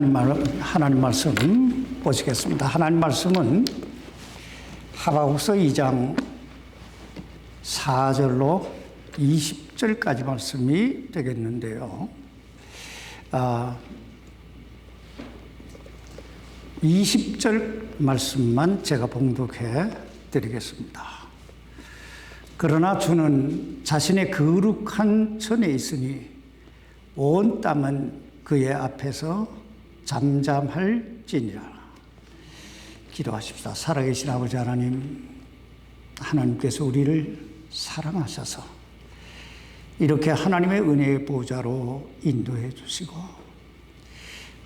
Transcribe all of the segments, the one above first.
하나님 말씀 보시겠습니다. 하나님 말씀은 하박국서 2장 4절로 20절까지 말씀이 되겠는데요. 20절 말씀만 제가 봉독해 드리겠습니다. 그러나 주는 자신의 거룩한 전에 있으니 온 땅은 그의 앞에서 잠잠할지니라. 기도하십시다. 살아계신 아버지 하나님, 하나님께서 우리를 사랑하셔서 이렇게 하나님의 은혜의 보좌로 인도해 주시고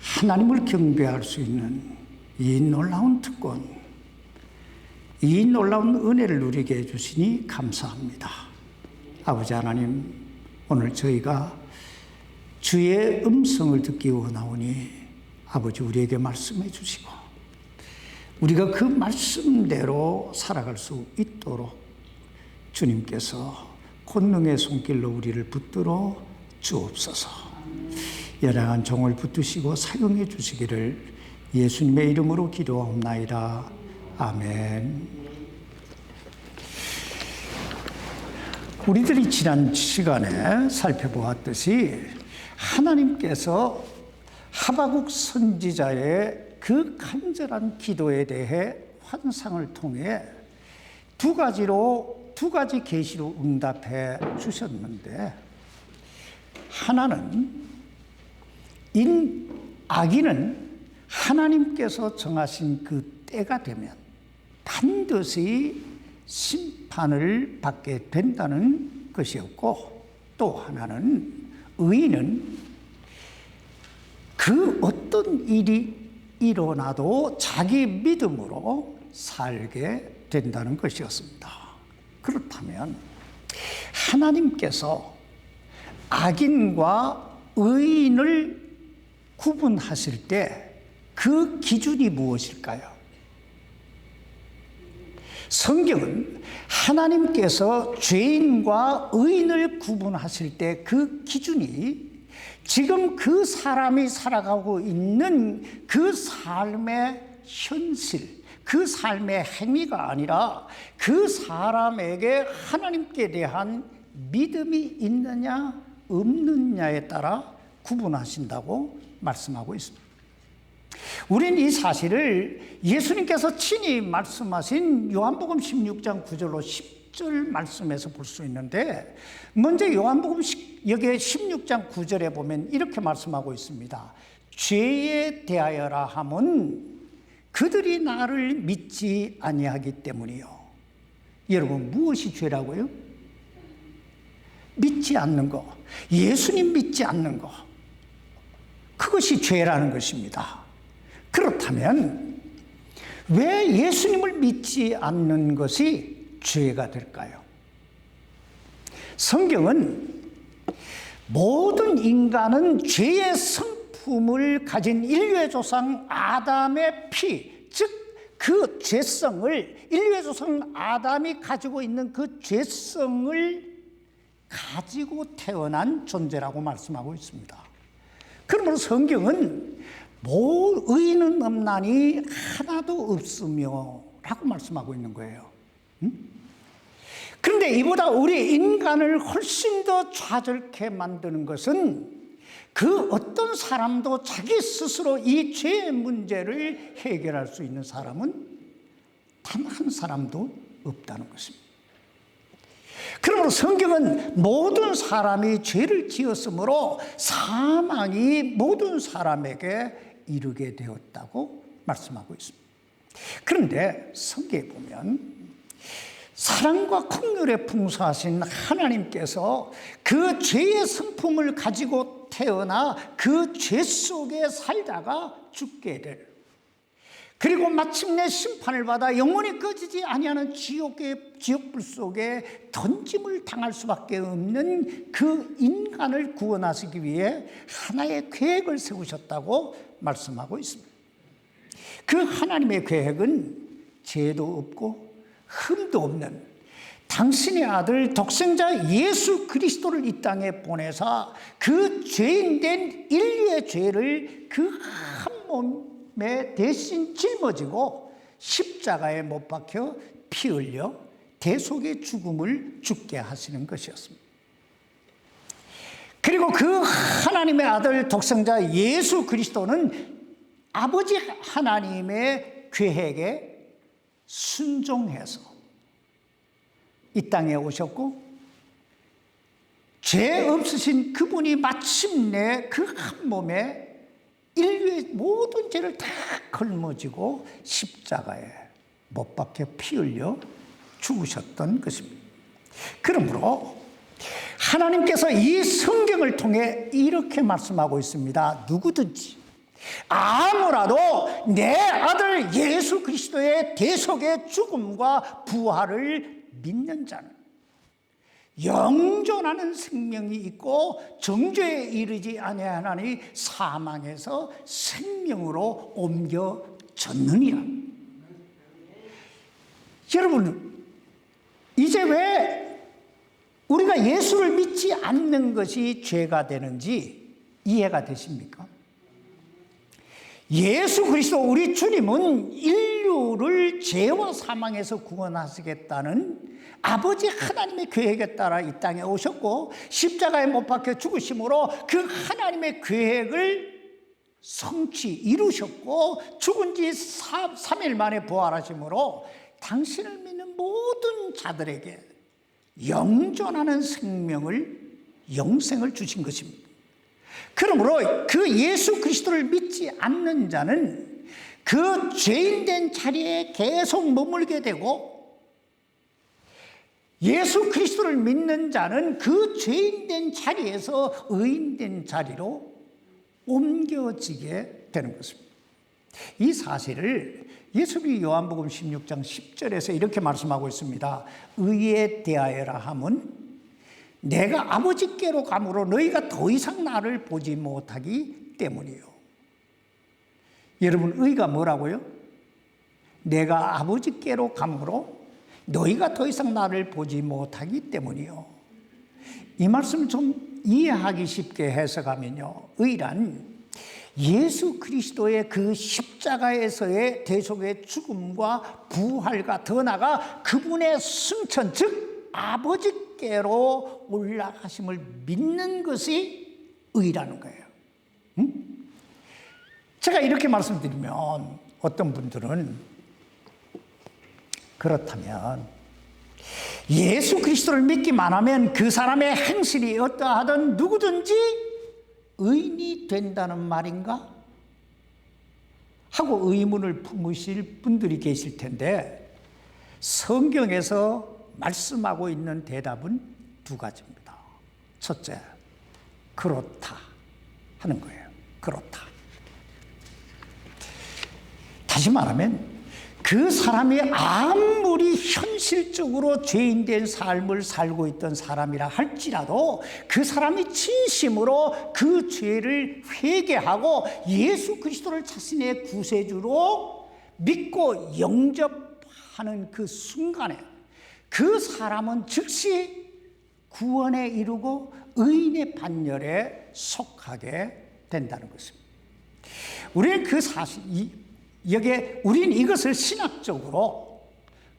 하나님을 경배할 수 있는 이 놀라운 특권, 이 놀라운 은혜를 누리게 해주시니 감사합니다. 아버지 하나님, 오늘 저희가 주의 음성을 듣기 원하오니 아버지 우리에게 말씀해 주시고 우리가 그 말씀대로 살아갈 수 있도록 주님께서 권능의 손길로 우리를 붙들어 주옵소서. 연약한 종을 붙드시고 사용해 주시기를 예수님의 이름으로 기도하옵나이다. 아멘. 우리들이 지난 시간에 살펴보았듯이 하나님께서 하박국 선지자의 그 간절한 기도에 대해 환상을 통해 두 가지 계시로 응답해 주셨는데, 하나는 악인은 하나님께서 정하신 그 때가 되면 반드시 심판을 받게 된다는 것이었고, 또 하나는 의인은 그 어떤 일이 일어나도 자기 믿음으로 살게 된다는 것이었습니다. 그렇다면 하나님께서 악인과 의인을 구분하실 때 그 기준이 무엇일까요? 성경은 하나님께서 죄인과 의인을 구분하실 때 그 기준이 지금 그 사람이 살아가고 있는 그 삶의 현실, 그 삶의 행위가 아니라 그 사람에게 하나님께 대한 믿음이 있느냐 없느냐에 따라 구분하신다고 말씀하고 있습니다. 우린 이 사실을 예수님께서 친히 말씀하신 요한복음 16장 9절로 10절 말씀에서 볼 수 있는데, 먼저 요한복음 여기 16장 9절에 보면 이렇게 말씀하고 있습니다. 죄에 대하여라 함은 그들이 나를 믿지 아니하기 때문이요. 여러분, 무엇이 죄라고요? 믿지 않는 거, 예수님 믿지 않는 거, 그것이 죄라는 것입니다. 그렇다면 왜 예수님을 믿지 않는 것이 죄가 될까요? 성경은 모든 인간은 죄의 성품을 가진 인류의 조상 아담의 피, 즉 그 죄성을, 인류의 조상 아담이 가지고 있는 그 죄성을 가지고 태어난 존재라고 말씀하고 있습니다. 그러므로 성경은 의인은 없나니 하나도 없으며 라고 말씀하고 있는 거예요. 그런데 이보다 우리 인간을 훨씬 더 좌절케 만드는 것은 그 어떤 사람도 자기 스스로 이 죄의 문제를 해결할 수 있는 사람은 단 한 사람도 없다는 것입니다. 그러므로 성경은 모든 사람이 죄를 지었으므로 사망이 모든 사람에게 이르게 되었다고 말씀하고 있습니다. 그런데 성경에 보면 사랑과 긍휼에 풍성하신 하나님께서 그 죄의 성품을 가지고 태어나 그 죄 속에 살다가 죽게 될, 그리고 마침내 심판을 받아 영원히 꺼지지 아니하는 지옥불 속에 던짐을 당할 수밖에 없는 그 인간을 구원하시기 위해 하나의 계획을 세우셨다고 말씀하고 있습니다. 그 하나님의 계획은 죄도 없고 흠도 없는 당신의 아들 독생자 예수 그리스도를 이 땅에 보내사 그 죄인된 인류의 죄를 그 한 몸에 대신 짊어지고 십자가에 못 박혀 피 흘려 대속의 죽음을 죽게 하시는 것이었습니다. 그리고 그 하나님의 아들 독생자 예수 그리스도는 아버지 하나님의 계획에 순종해서 이 땅에 오셨고, 죄 없으신 그분이 마침내 그 한 몸에 인류의 모든 죄를 다 걸머지고 십자가에 못 박혀 피 흘려 죽으셨던 것입니다. 그러므로 하나님께서 이 성경을 통해 이렇게 말씀하고 있습니다. 누구든지 아무라도 내 아들 예수 그리스도의 대속의 죽음과 부활을 믿는 자는 영존하는 생명이 있고 정죄에 이르지 아니하나니 사망에서 생명으로 옮겨졌느니라. 여러분, 이제 왜 우리가 예수를 믿지 않는 것이 죄가 되는지 이해가 되십니까? 예수 그리스도 우리 주님은 인류를 죄와 사망에서 구원하시겠다는 아버지 하나님의 계획에 따라 이 땅에 오셨고, 십자가에 못 박혀 죽으심으로 그 하나님의 계획을 성취 이루셨고, 죽은 지 3일 만에 부활하심으로 당신을 믿는 모든 자들에게 영존하는 영생을 주신 것입니다. 그러므로 그 예수 그리스도를 믿지 않는 자는 그 죄인된 자리에 계속 머물게 되고, 예수 그리스도를 믿는 자는 그 죄인된 자리에서 의인된 자리로 옮겨지게 되는 것입니다. 이 사실을 예수님이 요한복음 16장 10절에서 이렇게 말씀하고 있습니다. 의에 대하여라 함은 내가 아버지께로 감으로 너희가 더 이상 나를 보지 못하기 때문이요. 여러분, 의가 뭐라고요? 내가 아버지께로 감으로 너희가 더 이상 나를 보지 못하기 때문이요. 이 말씀을 좀 이해하기 쉽게 해석하면요, 의란 예수 그리스도의 그 십자가에서의 대속의 죽음과 부활과 더 나아가 그분의 승천, 즉 아버지께로 올라가심을 믿는 것이 의라는 거예요. 제가 이렇게 말씀드리면 어떤 분들은 그렇다면 예수 그리스도를 믿기만 하면 그 사람의 행실이 어떠하든 누구든지 의인이 된다는 말인가? 하고 의문을 품으실 분들이 계실 텐데, 성경에서 말씀하고 있는 대답은 두 가지입니다. 첫째, 그렇다 하는 거예요. 그렇다. 다시 말하면 그 사람이 아무리 현실적으로 죄인된 삶을 살고 있던 사람이라 할지라도 그 사람이 진심으로 그 죄를 회개하고 예수 그리스도를 자신의 구세주로 믿고 영접하는 그 순간에 그 사람은 즉시 구원에 이르고 의인의 반열에 속하게 된다는 것입니다. 우리는 그 사실, 여기에 우리는 이것을 신학적으로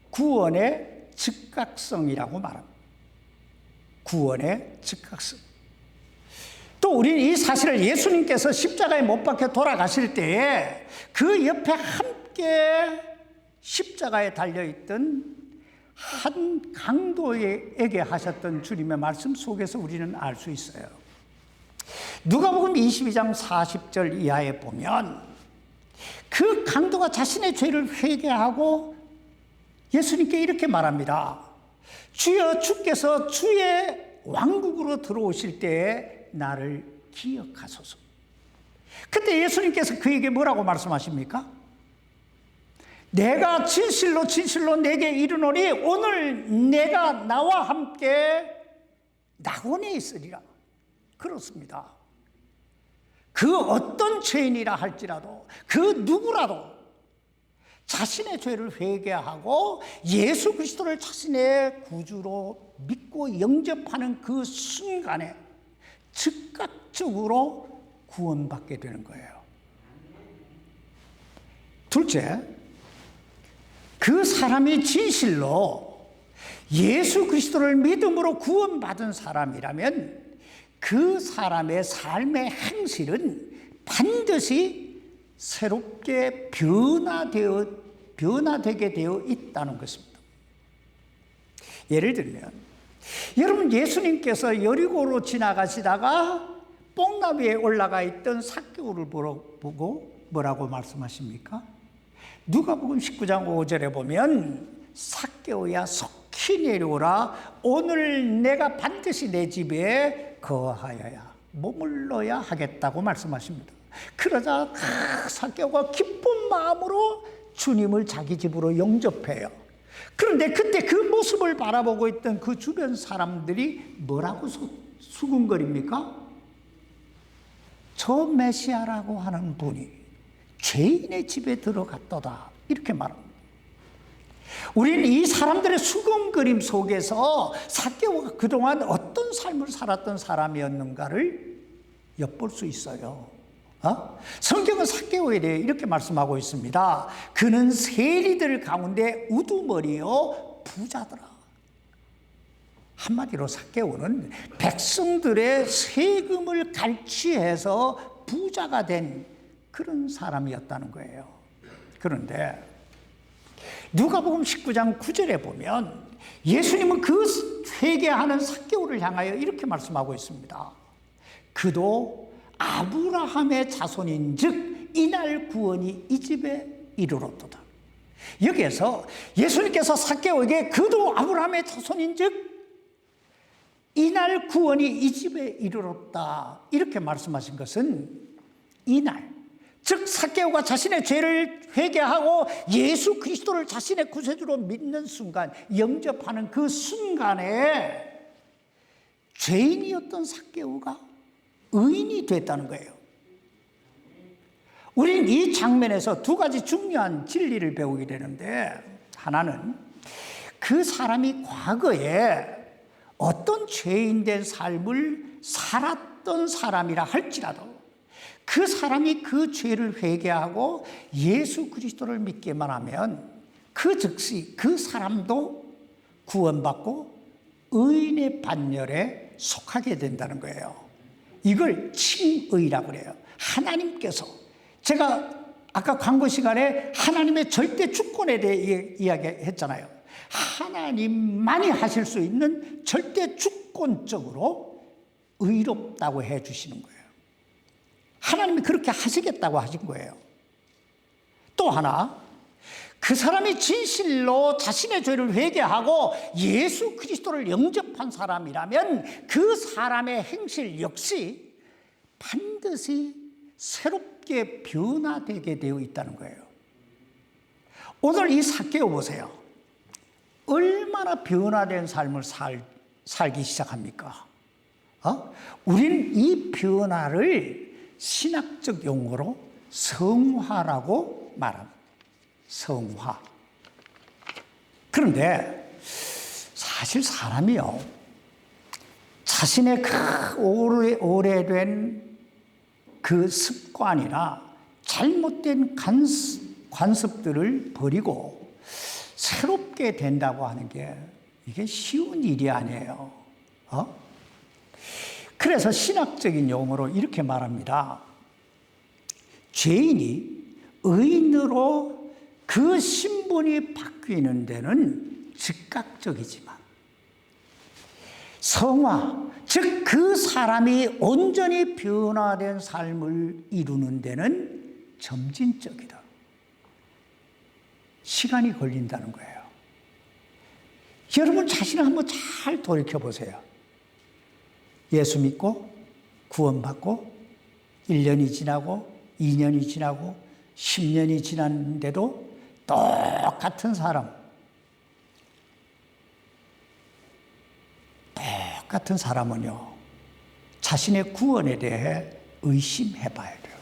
구원의 즉각성이라고 말합니다. 구원의 즉각성. 또 우리는 이 사실을 예수님께서 십자가에 못 박혀 돌아가실 때에 그 옆에 함께 십자가에 달려있던 한 강도에게 하셨던 주님의 말씀 속에서 우리는 알 수 있어요. 누가복음 22장 40절 이하에 보면 그 강도가 자신의 죄를 회개하고 예수님께 이렇게 말합니다. 주여, 주께서 주의 왕국으로 들어오실 때에 나를 기억하소서. 그때 예수님께서 그에게 뭐라고 말씀하십니까? 내가 진실로 진실로 내게 이르노니 오늘 내가 나와 함께 낙원에 있으리라. 그렇습니다. 그 어떤 죄인이라 할지라도 그 누구라도 자신의 죄를 회개하고 예수 그리스도를 자신의 구주로 믿고 영접하는 그 순간에 즉각적으로 구원받게 되는 거예요. 둘째, 그 사람이 진실로 예수 그리스도를 믿음으로 구원받은 사람이라면 그 사람의 삶의 행실은 반드시 새롭게 변화되게 되어 있다는 것입니다. 예를 들면 여러분, 예수님께서 여리고로 지나가시다가 뽕나무에 올라가 있던 삭개오를 보고 뭐라고 말씀하십니까? 누가복음 19장 5절에 보면 삭개오야 속히 내려오라, 오늘 내가 반드시 내 집에 거하여야 머물러야 하겠다고 말씀하십니다. 그러자 삭개오가 기쁜 마음으로 주님을 자기 집으로 영접해요. 그런데 그때 그 모습을 바라보고 있던 그 주변 사람들이 뭐라고 수군거립니까? 저 메시아라고 하는 분이 죄인의 집에 들어갔도다, 이렇게 말합니다. 우리는 이 사람들의 수군거림 속에서 삭개오가 그동안 어떤 삶을 살았던 사람이었는가를 엿볼 수 있어요. 성경은 삭개오에 대해 이렇게 말씀하고 있습니다. 그는 세리들 가운데 우두머리요 부자더라. 한마디로 삭개오는 백성들의 세금을 갈취해서 부자가 된 그런 사람이었다는 거예요. 그런데 누가복음 19장 9절에 보면 예수님은 그 회개하는 삭개오를 향하여 이렇게 말씀하고 있습니다. 그도 아브라함의 자손인즉 이날 구원이 이 집에 이르렀도다. 여기에서 예수님께서 삭개오에게 그도 아브라함의 자손인즉 이날 구원이 이 집에 이르렀다, 이렇게 말씀하신 것은 이날, 즉 삭개오가 자신의 죄를 회개하고 예수 그리스도를 자신의 구세주로 믿는 순간, 영접하는 그 순간에 죄인이었던 삭개오가 의인이 됐다는 거예요. 우린 이 장면에서 두 가지 중요한 진리를 배우게 되는데, 하나는 그 사람이 과거에 어떤 죄인된 삶을 살았던 사람이라 할지라도 그 사람이 그 죄를 회개하고 예수 그리스도를 믿기만 하면 그 즉시 그 사람도 구원받고 의인의 반열에 속하게 된다는 거예요. 이걸 칭의라고 그래요. 하나님께서, 제가 아까 광고 시간에 하나님의 절대 주권에 대해 이야기했잖아요. 하나님만이 하실 수 있는 절대 주권적으로 의롭다고 해 주시는 거예요. 하나님이 그렇게 하시겠다고 하신 거예요. 또 하나, 그 사람이 진실로 자신의 죄를 회개하고 예수 그리스도를 영접한 사람이라면 그 사람의 행실 역시 반드시 새롭게 변화되게 되어 있다는 거예요. 오늘 이 삭개오 보세요. 얼마나 변화된 삶을 살기 시작합니까? 우리는 이 변화를 신학적 용어로 성화라고 말합니다. 성화. 그런데 사실 사람이요, 자신의 그 오래된 그 습관이나 잘못된 관습들을 버리고 새롭게 된다고 하는 게 이게 쉬운 일이 아니에요. 그래서 신학적인 용어로 이렇게 말합니다. 죄인이 의인으로 그 신분이 바뀌는 데는 즉각적이지만 성화, 즉 그 사람이 온전히 변화된 삶을 이루는 데는 점진적이다. 시간이 걸린다는 거예요. 여러분 자신을 한번 잘 돌이켜보세요. 예수 믿고 구원받고 1년이 지나고 2년이 지나고 10년이 지났는데도 똑같은 사람은요, 자신의 구원에 대해 의심해 봐야 돼요.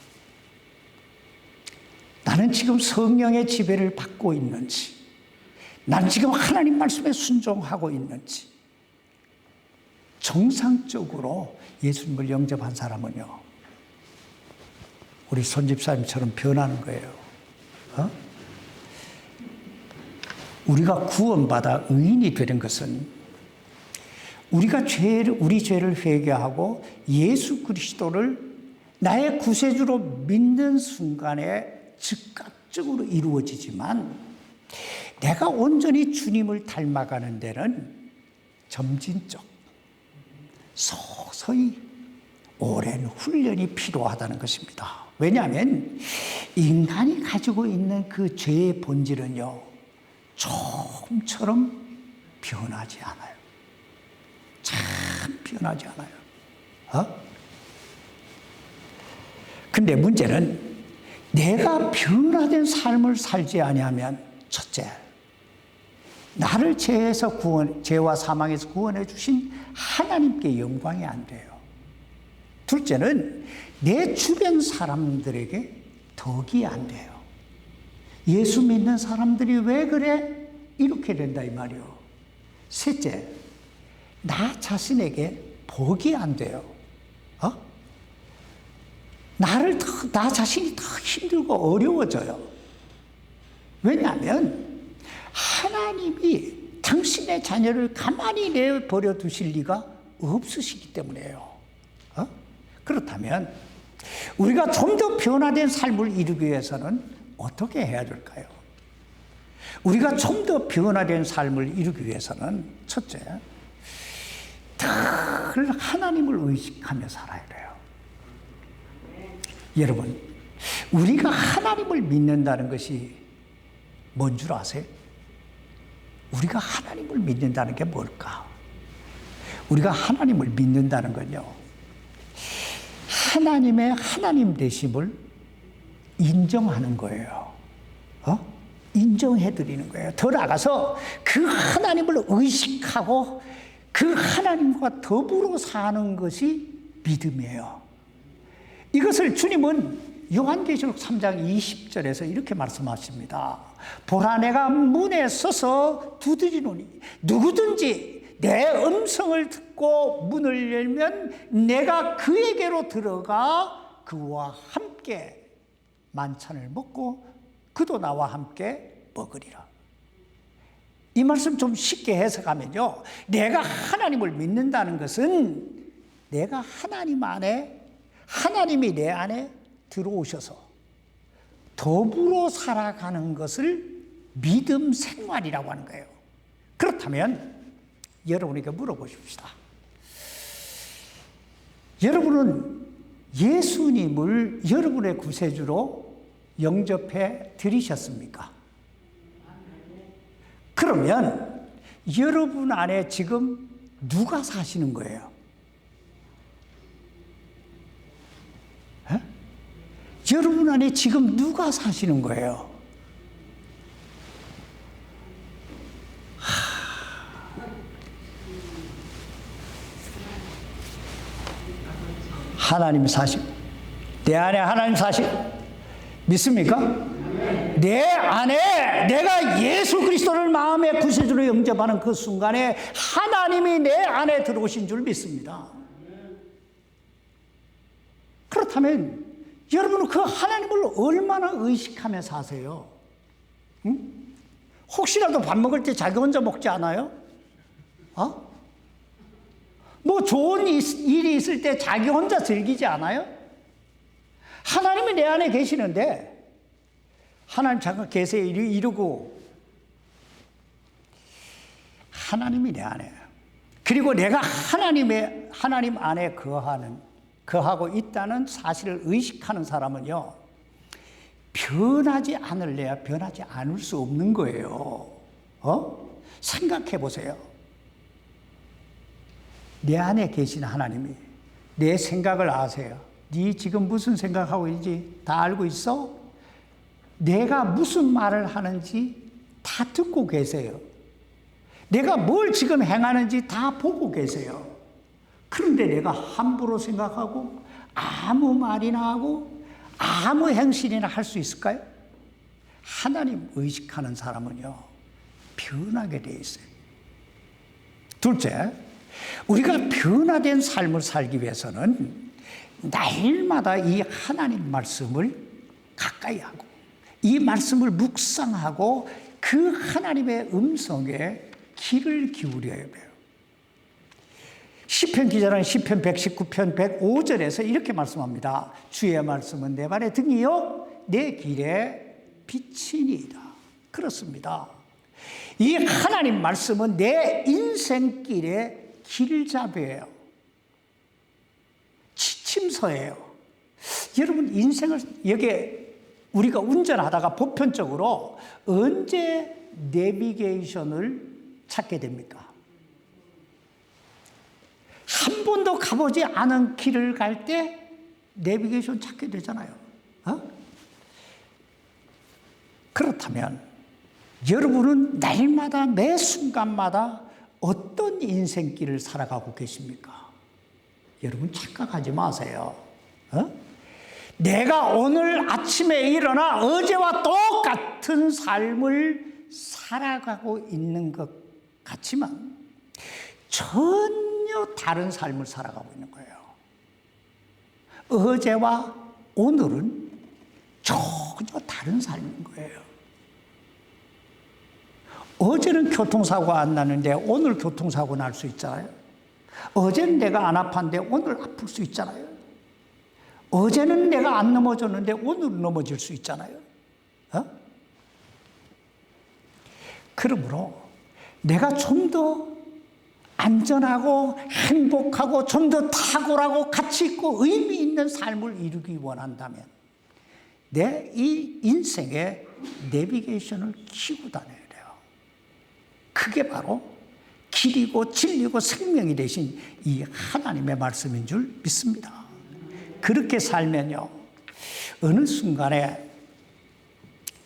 나는 지금 성령의 지배를 받고 있는지, 나는 지금 하나님 말씀에 순종하고 있는지. 정상적으로 예수님을 영접한 사람은요, 우리 손집사님처럼 변하는 거예요. 우리가 구원받아 의인이 되는 것은 우리가 우리 죄를 회개하고 예수 그리스도를 나의 구세주로 믿는 순간에 즉각적으로 이루어지지만, 내가 온전히 주님을 닮아가는 데는 점진적, 서서히 오랜 훈련이 필요하다는 것입니다. 왜냐하면 인간이 가지고 있는 그 죄의 본질은요, 처음처럼 변하지 않아요. 참 변하지 않아요. 근데 문제는 내가 변화된 삶을 살지 아니하면, 첫째, 나를 죄와 사망에서 구원해 주신 하나님께 영광이 안 돼요. 둘째는 내 주변 사람들에게 덕이 안 돼요. 예수 믿는 사람들이 왜 그래? 이렇게 된다 이 말이요. 셋째, 나 자신에게 복이 안 돼요. 나 자신이 더 힘들고 어려워져요. 왜냐하면 하나님이 당신의 자녀를 가만히 내버려 두실 리가 없으시기 때문에요. 그렇다면 우리가 좀 더 변화된 삶을 이루기 위해서는 어떻게 해야 될까요? 우리가 좀 더 변화된 삶을 이루기 위해서는, 첫째, 늘 하나님을 의식하며 살아야 돼요. 여러분, 우리가 하나님을 믿는다는 것이 뭔 줄 아세요? 우리가 하나님을 믿는다는 게 뭘까? 우리가 하나님을 믿는다는 건요, 하나님의 하나님 되심을 인정하는 거예요. 인정해드리는 거예요. 더 나아가서 그 하나님을 의식하고 그 하나님과 더불어 사는 것이 믿음이에요. 이것을 주님은 요한계시록 3장 20절에서 이렇게 말씀하십니다. 보라, 내가 문에 서서 두드리노니 누구든지 내 음성을 듣고 문을 열면 내가 그에게로 들어가 그와 함께 만찬을 먹고 그도 나와 함께 먹으리라. 이 말씀 좀 쉽게 해석하면요, 내가 하나님을 믿는다는 것은 내가 하나님 안에, 하나님이 내 안에 들어오셔서 더불어 살아가는 것을 믿음 생활이라고 하는 거예요. 그렇다면 여러분에게 물어보십시다. 여러분은 예수님을 여러분의 구세주로 영접해 드리셨습니까? 그러면 여러분 안에 지금 누가 사시는 거예요? 여러분 안에 지금 누가 사시는 거예요? 하나님 사심. 내 안에 하나님 사심 믿습니까? 내 안에 내가 예수 그리스도를 마음의 구세주로 영접하는 그 순간에 하나님이 내 안에 들어오신 줄 믿습니다. 그렇다면 여러분은 그 하나님을 얼마나 의식하며 사세요? 혹시라도 밥 먹을 때 자기 혼자 먹지 않아요? 뭐 좋은 일이 있을 때 자기 혼자 즐기지 않아요? 하나님이 내 안에 계시는데 하나님 잠깐 계세요 이러고, 하나님이 내 안에, 그리고 내가 하나님 안에 거하고 있다는 사실을 의식하는 사람은요, 변하지 않을래야 변하지 않을 수 없는 거예요. 생각해 보세요. 내 안에 계신 하나님이 내 생각을 아세요. 네 지금 무슨 생각하고 있는지 다 알고 있어? 내가 무슨 말을 하는지 다 듣고 계세요. 내가 뭘 지금 행하는지 다 보고 계세요. 그런데 내가 함부로 생각하고 아무 말이나 하고 아무 행실이나 할 수 있을까요? 하나님 의식하는 사람은요, 변하게 돼 있어요. 둘째, 우리가 변화된 삶을 살기 위해서는 날마다 이 하나님 말씀을 가까이 하고 이 말씀을 묵상하고 그 하나님의 음성에 귀를 기울여야 돼요. 시편 기자는 시편 119편 105절에서 이렇게 말씀합니다. 주의 말씀은 내 발의 등이요 내 길에 빛이니이다. 그렇습니다. 이 하나님 말씀은 내 인생길의 길잡이에요. 지침서예요. 여러분 인생을 여기에 우리가 운전하다가 보편적으로 언제 내비게이션을 찾게 됩니까? 한 번도 가보지 않은 길을 갈 때 내비게이션 찾게 되잖아요. 그렇다면 여러분은 날마다 매 순간마다 어떤 인생길을 살아가고 계십니까? 여러분 착각하지 마세요. 내가 오늘 아침에 일어나 어제와 똑같은 삶을 살아가고 있는 것 같지만 전혀 다른 삶을 살아가고 있는 거예요. 어제와 오늘은 전혀 다른 삶인 거예요. 어제는 교통사고가 안 나는데 오늘 교통사고 날 수 있잖아요. 어제는 내가 안 아팠는데 오늘 아플 수 있잖아요. 어제는 내가 안 넘어졌는데 오늘 넘어질 수 있잖아요. 그러므로 내가 좀 더 안전하고 행복하고 좀 더 탁월하고 가치 있고 의미 있는 삶을 이루기 원한다면 내 이 인생의 내비게이션을 켜고 다녀야 돼요. 그게 바로 길이고 진리고 생명이 되신 이 하나님의 말씀인 줄 믿습니다. 그렇게 살면요, 어느 순간에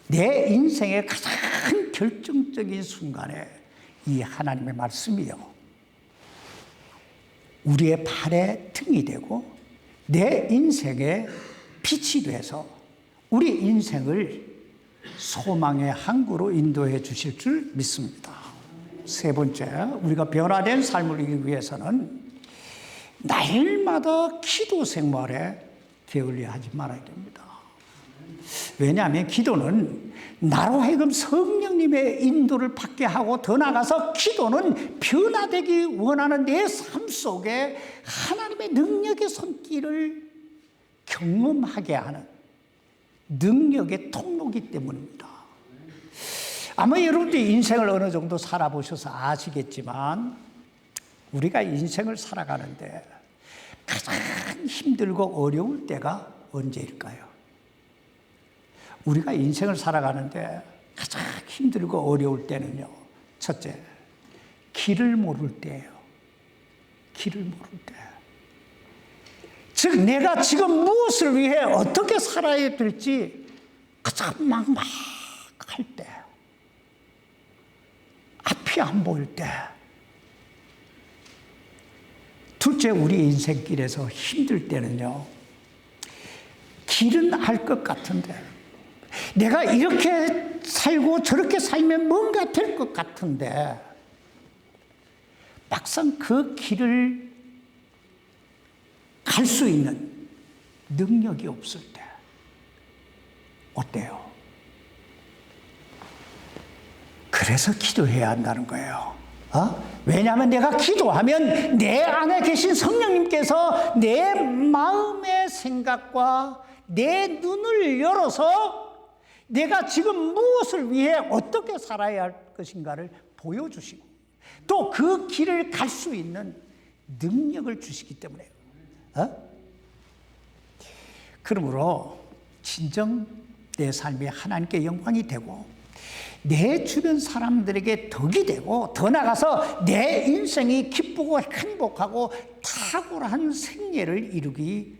내 인생의 가장 결정적인 순간에 이 하나님의 말씀이요, 우리의 발의 등이 되고 내 인생의 빛이 돼서 우리 인생을 소망의 항구로 인도해 주실 줄 믿습니다. 세 번째, 우리가 변화된 삶을 이루기 위해서는 날마다 기도 생활에 게을려 하지 말아야 됩니다. 왜냐하면 기도는 나로 하여금 성령님의 인도를 받게 하고 더 나아가서 기도는 변화되기 원하는 내 삶 속에 하나님의 능력의 손길을 경험하게 하는 능력의 통로이기 때문입니다. 아마 여러분들이 인생을 어느 정도 살아보셔서 아시겠지만 우리가 인생을 살아가는데 가장 힘들고 어려울 때가 언제일까요? 우리가 인생을 살아가는데 가장 힘들고 어려울 때는요, 첫째, 길을 모를 때예요. 길을 모를 때. 즉 내가 지금 무엇을 위해 어떻게 살아야 될지 가장 막막할 때, 앞이 안 보일 때. 둘째, 우리 인생길에서 힘들 때는요, 길은 알 것 같은데 내가 이렇게 살고 저렇게 살면 뭔가 될 것 같은데 막상 그 길을 갈 수 있는 능력이 없을 때 어때요? 그래서 기도해야 한다는 거예요. 왜냐하면 내가 기도하면 내 안에 계신 성령님께서 내 마음의 생각과 내 눈을 열어서 내가 지금 무엇을 위해 어떻게 살아야 할 것인가를 보여주시고 또 그 길을 갈 수 있는 능력을 주시기 때문에 그러므로 진정 내 삶이 하나님께 영광이 되고 내 주변 사람들에게 덕이 되고 더 나아가서 내 인생이 기쁘고 행복하고 탁월한 생애를 이루기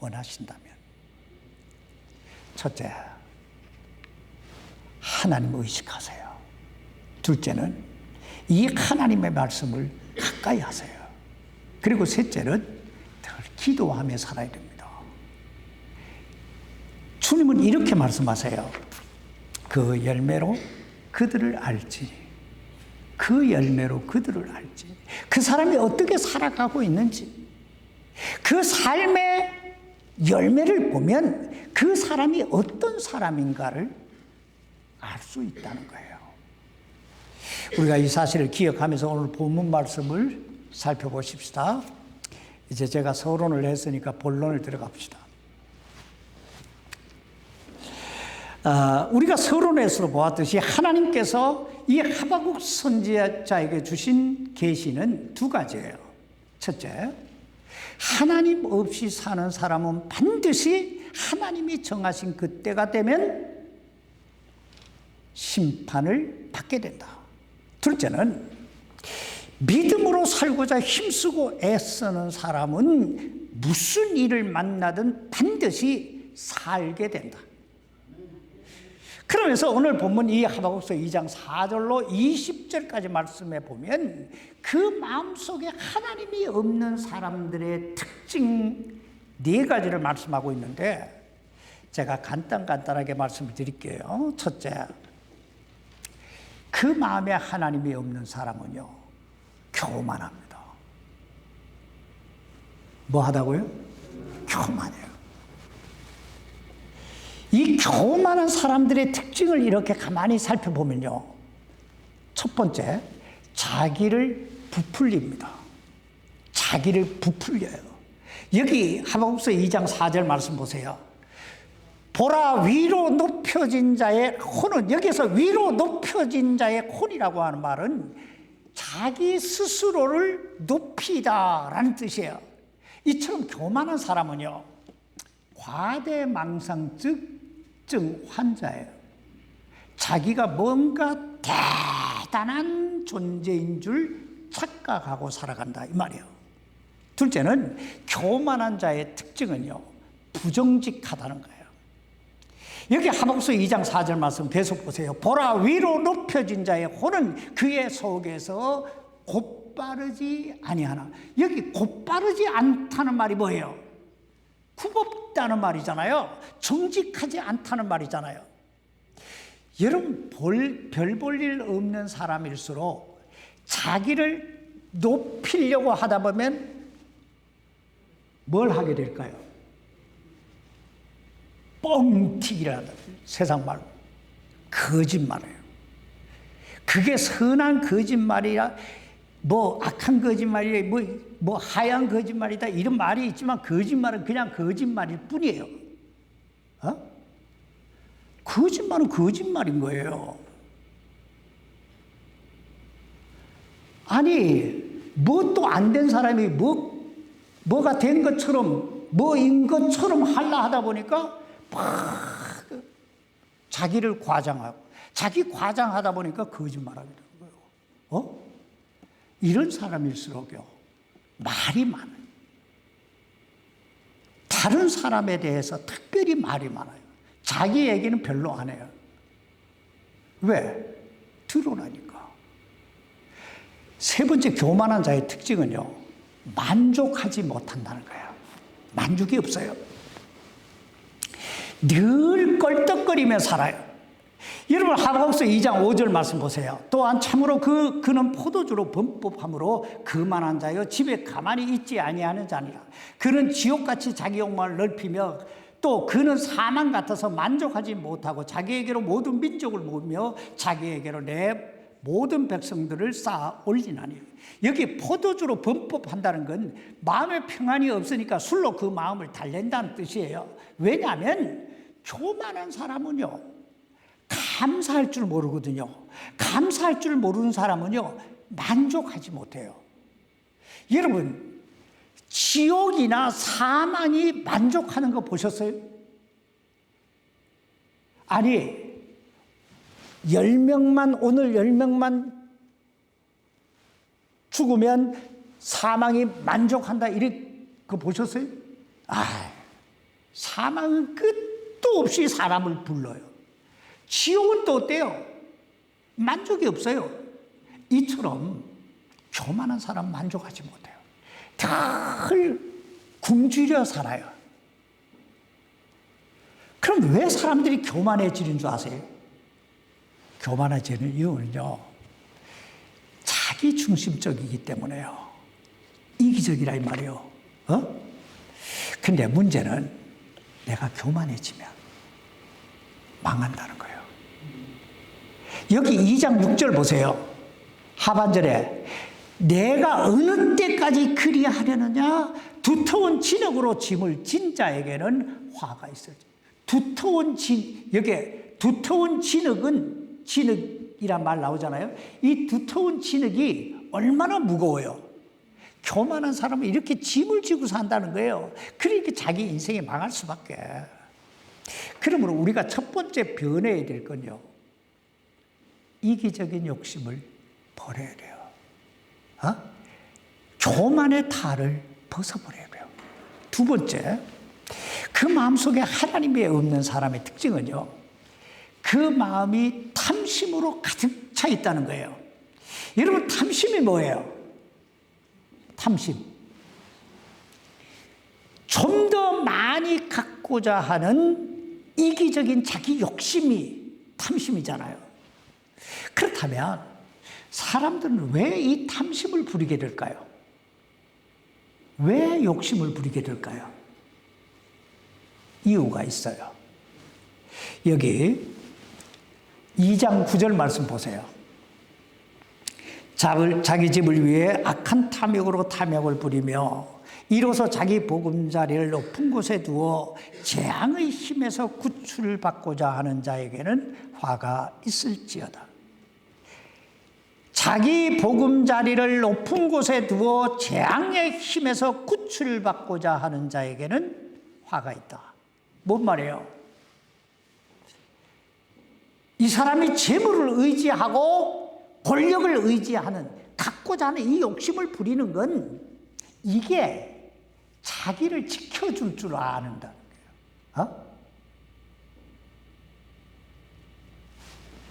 원하신다면 첫째, 하나님 의식하세요. 둘째는 이 하나님의 말씀을 가까이 하세요. 그리고 셋째는 늘 기도하며 살아야 됩니다. 주님은 이렇게 말씀하세요. 그 열매로 그들을 알지. 그 열매로 그들을 알지. 그 사람이 어떻게 살아가고 있는지, 그 삶의 열매를 보면 그 사람이 어떤 사람인가를 알 수 있다는 거예요. 우리가 이 사실을 기억하면서 오늘 본문 말씀을 살펴보십시다. 이제 제가 서론을 했으니까 본론을 들어갑시다. 우리가 서론에서 보았듯이 하나님께서 이 하박국 선지자에게 주신 계시는 두 가지예요. 첫째, 하나님 없이 사는 사람은 반드시 하나님이 정하신 그때가 되면 심판을 받게 된다. 둘째는 믿음으로 살고자 힘쓰고 애쓰는 사람은 무슨 일을 만나든 반드시 살게 된다. 그러면서 오늘 본문 이 하박국서 2장 4절로 20절까지 말씀해 보면 그 마음속에 하나님이 없는 사람들의 특징 4가지를 말씀하고 있는데 제가 간단하게 말씀을 드릴게요. 첫째, 그 마음에 하나님이 없는 사람은요, 교만합니다. 뭐 하다고요? 교만해요. 이 교만한 사람들의 특징을 이렇게 가만히 살펴보면요, 첫 번째, 자기를 부풀립니다. 자기를 부풀려요. 여기 하박국서 2장 4절 말씀 보세요. 보라, 위로 높여진 자의 혼은, 여기서 위로 높여진 자의 혼이라고 하는 말은 자기 스스로를 높이다라는 뜻이에요. 이처럼 교만한 사람은요, 과대망상증 환자예요. 자기가 뭔가 대단한 존재인 줄 착각하고 살아간다, 이 말이에요. 둘째는 교만한 자의 특징은요, 부정직하다는 거예요. 여기 하박국서 2장 4절 말씀 계속 보세요. 보라, 위로 높여진 자의 혼은 그의 속에서 곧바르지 아니하나. 여기 곧바르지 않다는 말이 뭐예요? 굽없다는 말이잖아요. 정직하지 않다는 말이잖아요. 여러분, 별 볼 일 없는 사람일수록 자기를 높이려고 하다 보면 뭘 하게 될까요? 뻥튀기라는, 세상 말로 거짓말이에요. 그게 선한 거짓말이라, 뭐 악한 거짓말이라, 뭐 하얀 거짓말이다, 이런 말이 있지만 거짓말은 그냥 거짓말일 뿐이에요. 거짓말은 거짓말인 거예요. 아니, 뭐 또 안 된 사람이 뭐가 된 것처럼, 뭐인 것처럼 하려 하다 보니까 막 자기를 과장하고, 자기 과장하다 보니까 거짓말하게 되는 거예요. 이런 사람일수록요, 말이 많아요. 다른 사람에 대해서 특별히 말이 많아요. 자기 얘기는 별로 안 해요. 왜? 드러나니까. 세 번째, 교만한 자의 특징은요, 만족하지 못한다는 거예요. 만족이 없어요. 늘 껄떡거리며 살아요. 여러분, 하박국서 2장 5절 말씀 보세요. 또한 참으로 그는 포도주로 범법함으로 그만한 자여 집에 가만히 있지 아니하는 자니라. 그는 지옥같이 자기 욕망을 넓히며 또 그는 사망 같아서 만족하지 못하고 자기에게로 모든 민족을 모으며 자기에게로 내 모든 백성들을 쌓아 올리나니. 여기 포도주로 범법한다는 건 마음에 평안이 없으니까 술로 그 마음을 달랜다는 뜻이에요. 왜냐하면 교만한 사람은요, 감사할 줄 모르거든요. 감사할 줄 모르는 사람은요, 만족하지 못해요. 여러분, 지옥이나 사망이 만족하는 거 보셨어요? 아니, 10명만, 오늘 10명만 죽으면 사망이 만족한다, 이런 거 보셨어요? 사망은 끝도 없이 사람을 불러요. 지옥은 또 어때요? 만족이 없어요. 이처럼 교만한 사람 만족하지 못해요. 늘 굶주려 살아요. 그럼 왜 사람들이 교만해지는 줄 아세요? 교만해지는 이유는요, 자기 중심적이기 때문에요. 이기적이라 이 말이요. 근데 문제는 내가 교만해지면 망한다는 거예요. 여기 2장 6절 보세요. 하반절에 내가 어느 때까지 그리하려느냐? 두터운 진흙으로 짐을 진 자에게는 화가 있을지. 여기 두터운 진흙은, 진흙이란 말 나오잖아요. 이 두터운 진흙이 얼마나 무거워요. 교만한 사람은 이렇게 짐을 지고 산다는 거예요. 그러니까 자기 인생이 망할 수밖에. 그러므로 우리가 첫 번째 변해야 될 건요, 이기적인 욕심을 버려야 돼요. 교만의 탈을 벗어버려야 돼요. 두 번째, 그 마음속에 하나님이 없는 사람의 특징은요, 그 마음이 탐심으로 가득 차 있다는 거예요. 여러분, 탐심이 뭐예요? 탐심. 좀 더 많이 갖고자 하는 이기적인 자기 욕심이 탐심이잖아요. 그렇다면 사람들은 왜 이 탐심을 부리게 될까요? 왜 욕심을 부리게 될까요? 이유가 있어요. 여기 2장 9절 말씀 보세요. 자기 집을 위해 악한 탐욕으로 탐욕을 부리며 이로써 자기 보금자리를 높은 곳에 두어 재앙의 힘에서 구출을 받고자 하는 자에게는 화가 있을지어다. 자기 보금자리를 높은 곳에 두어 재앙의 힘에서 구출을 받고자 하는 자에게는 화가 있다. 뭔 말이에요? 이 사람이 재물을 의지하고 권력을 의지하는, 갖고자 하는 이 욕심을 부리는 건 이게 자기를 지켜줄 줄 아는다는 거예요.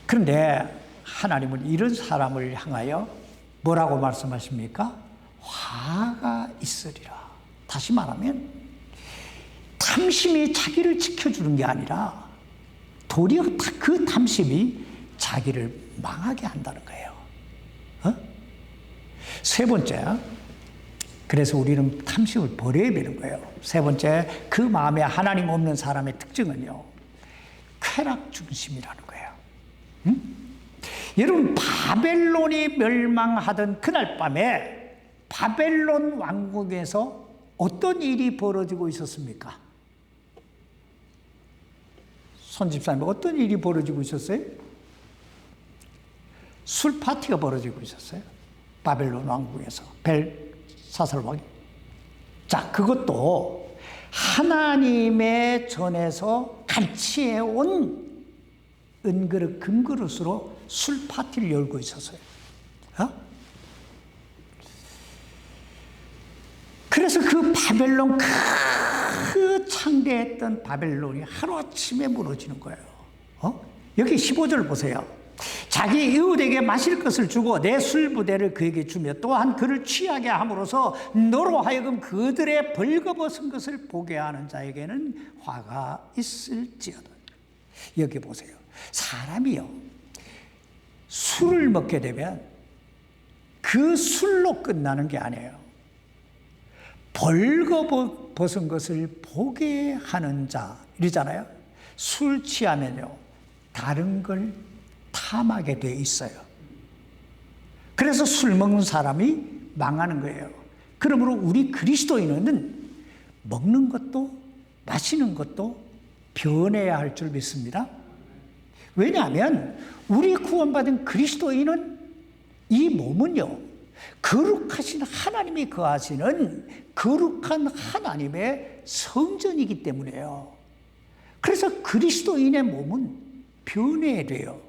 그런데 하나님은 이런 사람을 향하여 뭐라고 말씀하십니까? 화가 있으리라. 다시 말하면 탐심이 자기를 지켜주는 게 아니라 도리어 그 탐심이 자기를 망하게 한다는 거예요. 세 번째, 그래서 우리는 탐심을 버려야 되는 거예요. 세 번째, 그 마음에 하나님 없는 사람의 특징은요, 쾌락 중심이라는 거예요. 여러분, 바벨론이 멸망하던 그날 밤에 바벨론 왕국에서 어떤 일이 벌어지고 있었습니까? 손집사님, 어떤 일이 벌어지고 있었어요? 술 파티가 벌어지고 있었어요. 바벨론 왕국에서 벨사살 왕이. 자, 그것도 하나님의 전에서 갈취해온 은그릇, 금그릇으로 술 파티를 열고 있었어요. 그래서 그 바벨론, 그 창대했던 바벨론이 하루아침에 무너지는 거예요. 여기 15절 보세요. 자기 이웃에게 마실 것을 주고 내 술부대를 그에게 주며 또한 그를 취하게 함으로써 너로 하여금 그들의 벌거벗은 것을 보게 하는 자에게는 화가 있을지어다. 여기 보세요. 사람이요, 술을 먹게 되면 그 술로 끝나는 게 아니에요. 벌거벗은 것을 보게 하는 자, 이러잖아요. 술 취하면요, 다른 걸 탐하게 돼 있어요. 그래서 술 먹는 사람이 망하는 거예요. 그러므로 우리 그리스도인은 먹는 것도 마시는 것도 변해야 할 줄 믿습니다. 왜냐하면 우리 구원받은 그리스도인은, 이 몸은요, 거룩하신 하나님이 거하시는 거룩한 하나님의 성전이기 때문에요. 그래서 그리스도인의 몸은 변해야 돼요.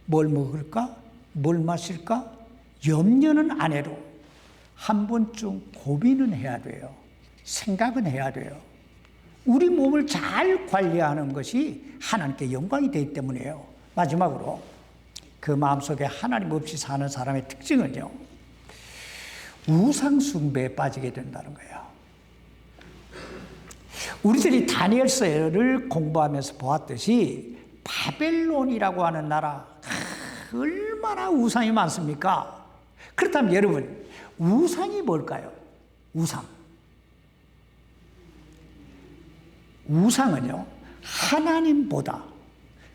뭘 먹을까? 뭘 마실까? 염려는 안 해도 한 번쯤 고민은 해야 돼요. 생각은 해야 돼요. 우리 몸을 잘 관리하는 것이 하나님께 영광이 되기 때문이에요. 마지막으로 그 마음속에 하나님 없이 사는 사람의 특징은요, 우상 숭배에 빠지게 된다는 거예요. 우리들이 다니엘서를 공부하면서 보았듯이 바벨론이라고 하는 나라, 얼마나 우상이 많습니까? 그렇다면 여러분, 우상이 뭘까요? 우상은요, 하나님보다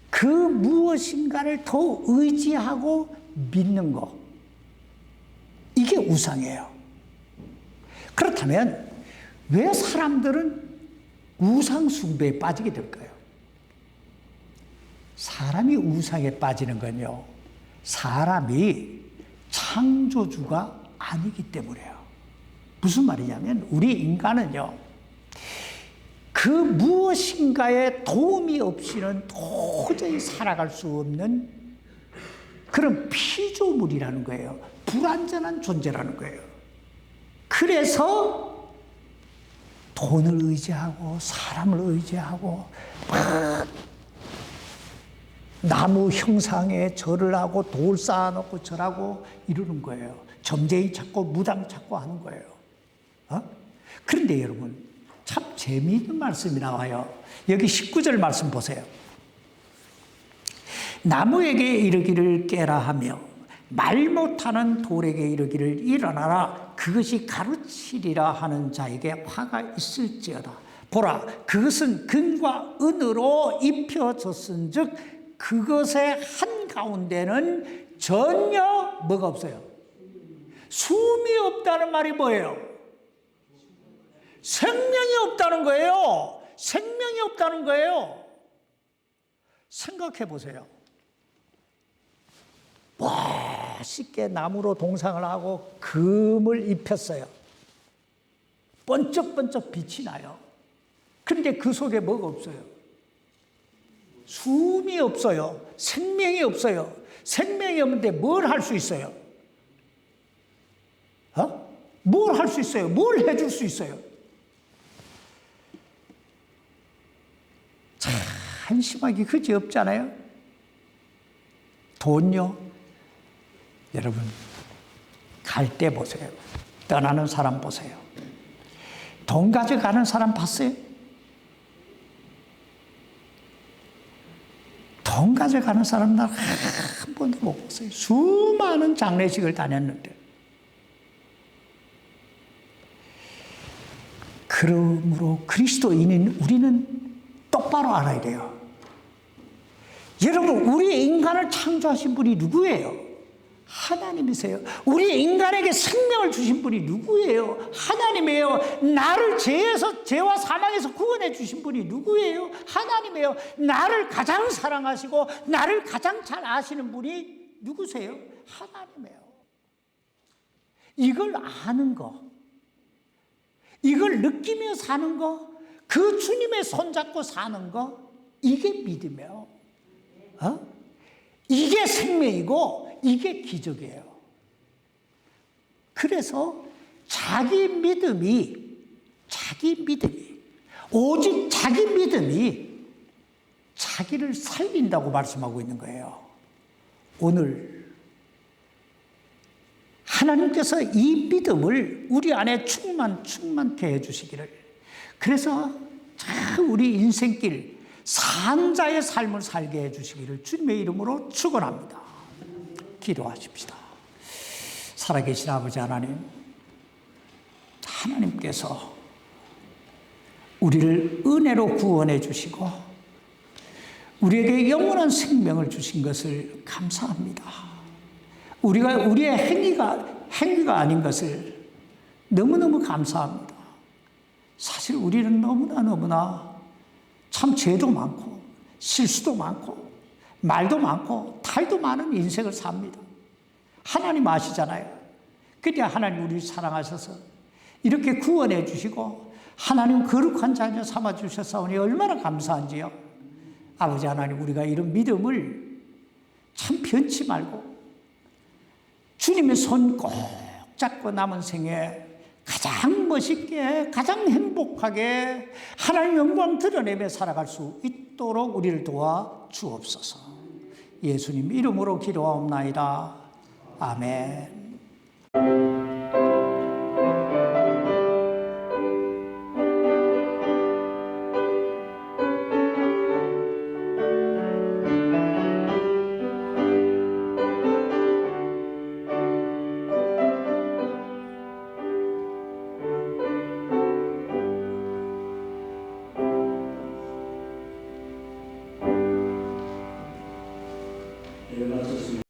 그 무엇인가를 더 의지하고 믿는 것, 이게 우상이에요. 그렇다면 왜 사람들은 우상 숭배에 빠지게 될까요? 사람이 우상에 빠지는 건요, 사람이 창조주가 아니기 때문에요. 무슨 말이냐면 우리 인간은요, 그 무엇인가에 도움이 없이는 도저히 살아갈 수 없는 그런 피조물이라는 거예요. 불완전한 존재라는 거예요. 그래서 돈을 의지하고 사람을 의지하고 막 나무 형상에 절을 하고 돌 쌓아놓고 절하고 이러는 거예요. 점쟁이 찾고 무당 찾고 하는 거예요. 그런데 여러분, 참 재미있는 말씀이 나와요. 여기 19절 말씀 보세요. 나무에게 이르기를 깨라 하며 말 못하는 돌에게 이르기를 일어나라, 그것이 가르치리라 하는 자에게 화가 있을지어다. 보라, 그것은 금과 은으로 입혀졌은즉 그것의 한가운데는 전혀 뭐가 없어요? 숨이 없다는 말이 뭐예요? 생명이 없다는 거예요. 생명이 없다는 거예요. 생각해 보세요. 멋있게 나무로 동상을 하고 금을 입혔어요. 번쩍번쩍 빛이 나요. 그런데 그 속에 뭐가 없어요? 숨이 없어요. 생명이 없어요. 생명이 없는데 뭘 할 수 있어요? 뭘 할 수 있어요? 뭘 해줄 수 있어요? 참 한심하기 그지 없잖아요? 돈요? 여러분, 갈 때 보세요. 떠나는 사람 보세요. 돈 가져가는 사람 봤어요? 돈 가져가는 사람 나 한 번도 못 봤어요. 수많은 장례식을 다녔는데. 그러므로 그리스도인인 우리는 똑바로 알아야 돼요. 여러분, 우리 인간을 창조하신 분이 누구예요? 하나님이세요. 우리 인간에게 생명을 주신 분이 누구예요? 하나님이에요. 나를 죄와 사망에서 구원해 주신 분이 누구예요? 하나님이에요. 나를 가장 사랑하시고 나를 가장 잘 아시는 분이 누구세요? 하나님이에요. 이걸 아는 거, 이걸 느끼며 사는 거, 그 주님의 손잡고 사는 거, 이게 믿음이에요. 이게 생명이고 이게 기적이에요. 그래서 자기 믿음이 오직 자기 믿음이 자기를 살린다고 말씀하고 있는 거예요. 오늘 하나님께서 이 믿음을 우리 안에 충만케 해주시기를, 그래서 우리 인생길 산자의 삶을 살게 해주시기를 주님의 이름으로 축원합니다. 기도하십시다. 살아계신 아버지 하나님, 하나님께서 우리를 은혜로 구원해 주시고 우리에게 영원한 생명을 주신 것을 감사합니다. 우리의 행위가 아닌 것을 너무너무 감사합니다. 사실 우리는 너무나 참 죄도 많고 실수도 많고 말도 많고 탈도 많은 인생을 삽니다. 하나님 아시잖아요. 근데 하나님 우리를 사랑하셔서 이렇게 구원해 주시고 하나님 거룩한 자녀 삼아 주셨사오니 얼마나 감사한지요. 아버지 하나님, 우리가 이런 믿음을 참 변치 말고 주님의 손 꼭 잡고 남은 생에 가장 멋있게, 가장 행복하게 하나님 영광 드러내며 살아갈 수 있도록 우리를 도와 주옵소서. 예수님 이름으로 기도하옵나이다. 아멘. 예배 마쳤습니다.